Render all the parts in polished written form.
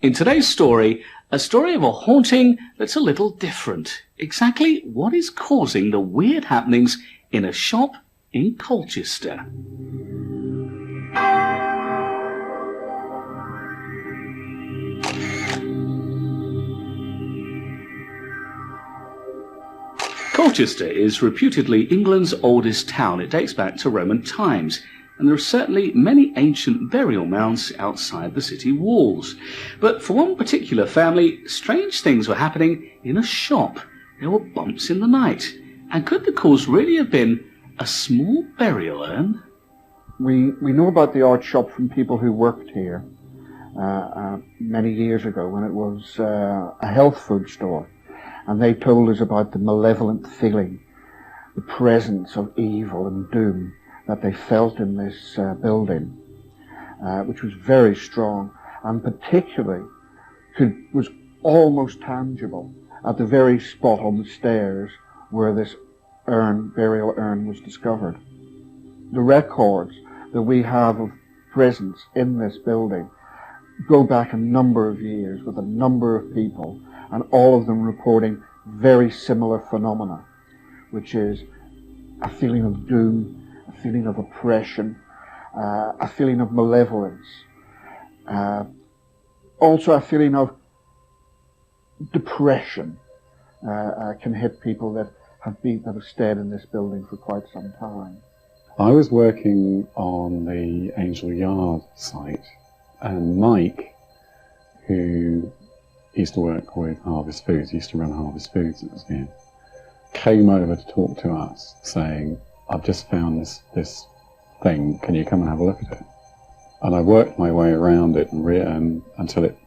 In today's story, a story of a haunting that's a little different. Exactly what is causing the weird happenings in a shop in Colchester? Colchester is reputedly England's oldest town. It dates back to Roman times, and there are certainly many ancient burial mounds outside the city walls. But for one particular family, strange things were happening in a shop. There were bumps in the night. And could the cause really have been a small burial urn? We know about the art shop from people who worked here many years ago when it was a health food store. And they told us about the malevolent feeling, the presence of evil and doom that they felt in this building, which was very strong and particularly was almost tangible at the very spot on the stairs where this burial urn was discovered. The records that we have of presence in this building go back a number of years with a number of people, and all of them reporting very similar phenomena, which is a feeling of doom, a feeling of oppression, a feeling of malevolence, also a feeling of depression can hit people that have stayed in this building for quite some time. I was working on the Angel Yard site, and Mike, who used to work with Harvest Foods, used to run Harvest Foods at the time, came over to talk to us saying, I've just found this thing, can you come and have a look at it? And I worked my way around it and until it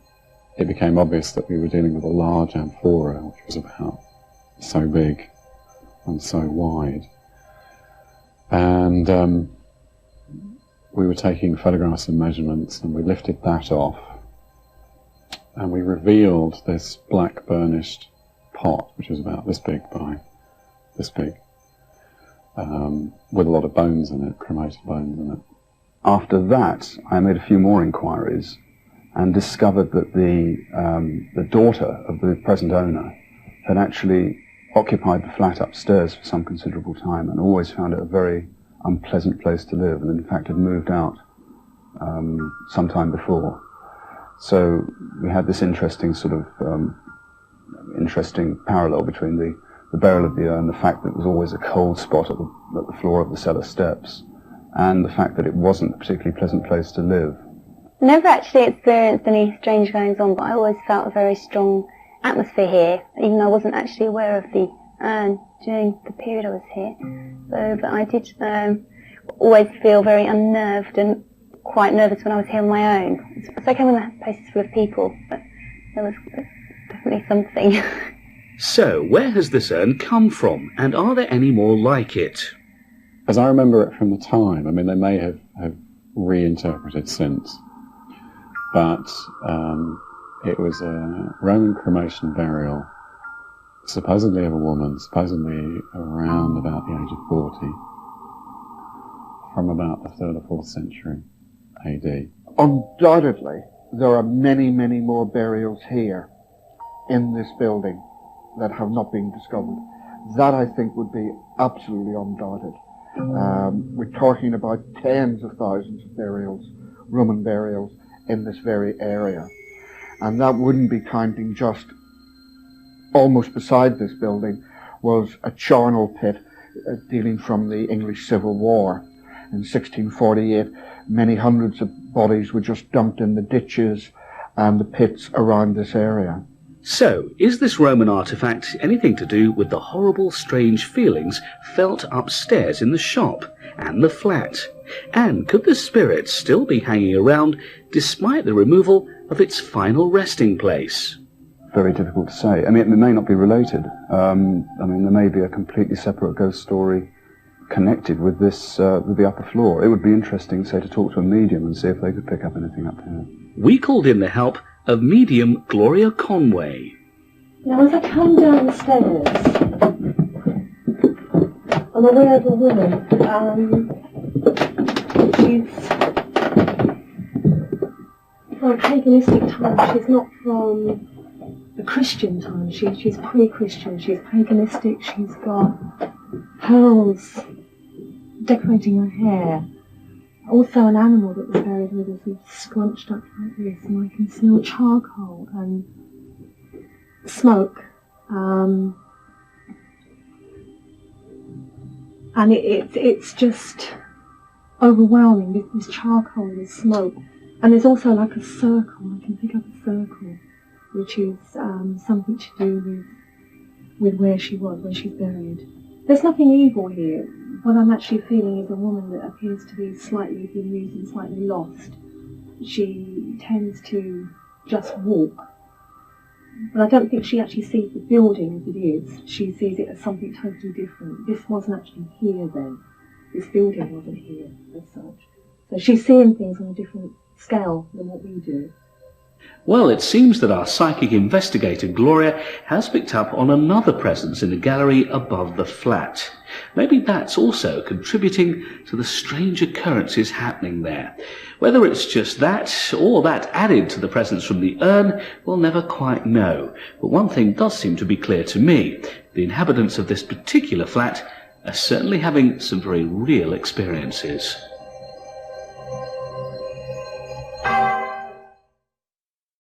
became obvious that we were dealing with a large amphora, which was about so big and so wide. And we were taking photographs and measurements, and we lifted that off, and we revealed this black burnished pot, which was about this big by this big, with a lot of bones in it, cremated bones in it. After that, I made a few more inquiries and discovered that the daughter of the present owner had actually occupied the flat upstairs for some considerable time and always found it a very unpleasant place to live, and in fact had moved out some time before. So we had this interesting sort of interesting parallel between the burial of the urn, the fact that it was always a cold spot at the floor of the cellar steps, and the fact that it wasn't a particularly pleasant place to live. I never actually experienced any strange goings on, but I always felt a very strong atmosphere here, even though I wasn't actually aware of the urn during the period I was here. So, but I did always feel very unnerved and quite nervous when I was here on my own. It's okay when the place is full of people, but there was definitely something. So, where has this urn come from, and are there any more like it? As I remember it from the time, I mean, they may have reinterpreted since, but it was a Roman cremation burial, supposedly of a woman, supposedly around about the age of 40, from about the 3rd or 4th century AD. Undoubtedly, there are many, many more burials here in this building that have not been discovered. That, I think, would be absolutely undoubted. We're talking about tens of thousands of burials, Roman burials, in this very area. And that wouldn't be counting just almost beside this building was a charnel pit dealing from the English Civil War. In 1648, many hundreds of bodies were just dumped in the ditches and the pits around this area. So, is this Roman artefact anything to do with the horrible, strange feelings felt upstairs in the shop and the flat? And could the spirit still be hanging around despite the removal of its final resting place? Very difficult to say. I mean, it may not be related. I mean, there may be a completely separate ghost story connected with this, with the upper floor. It would be interesting, say, to talk to a medium and see if they could pick up anything up here. We called in the help of medium Gloria Conway. Now, as I come down the stairs, I'm aware of a woman. She's from paganistic times. She's not from the Christian time. She's pre-Christian. She's paganistic. She's got pearls decorating her hair. Also an animal that was buried with her is scrunched up like this, and I can smell charcoal and smoke. And it's just overwhelming, this charcoal, this smoke. And there's also like a circle, I can pick up a circle, which is something to do with where she was, where she's buried. There's nothing evil here. What I'm actually feeling is a woman that appears to be slightly bemused and slightly lost. She tends to just walk. But I don't think she actually sees the building as it is. She sees it as something totally different. This wasn't actually here then. This building wasn't here as such. So she's seeing things on a different scale than what we do. Well, it seems that our psychic investigator Gloria has picked up on another presence in the gallery above the flat. Maybe that's also contributing to the strange occurrences happening there. Whether it's just that, or that added to the presence from the urn, we'll never quite know. But one thing does seem to be clear to me. The inhabitants of this particular flat are certainly having some very real experiences.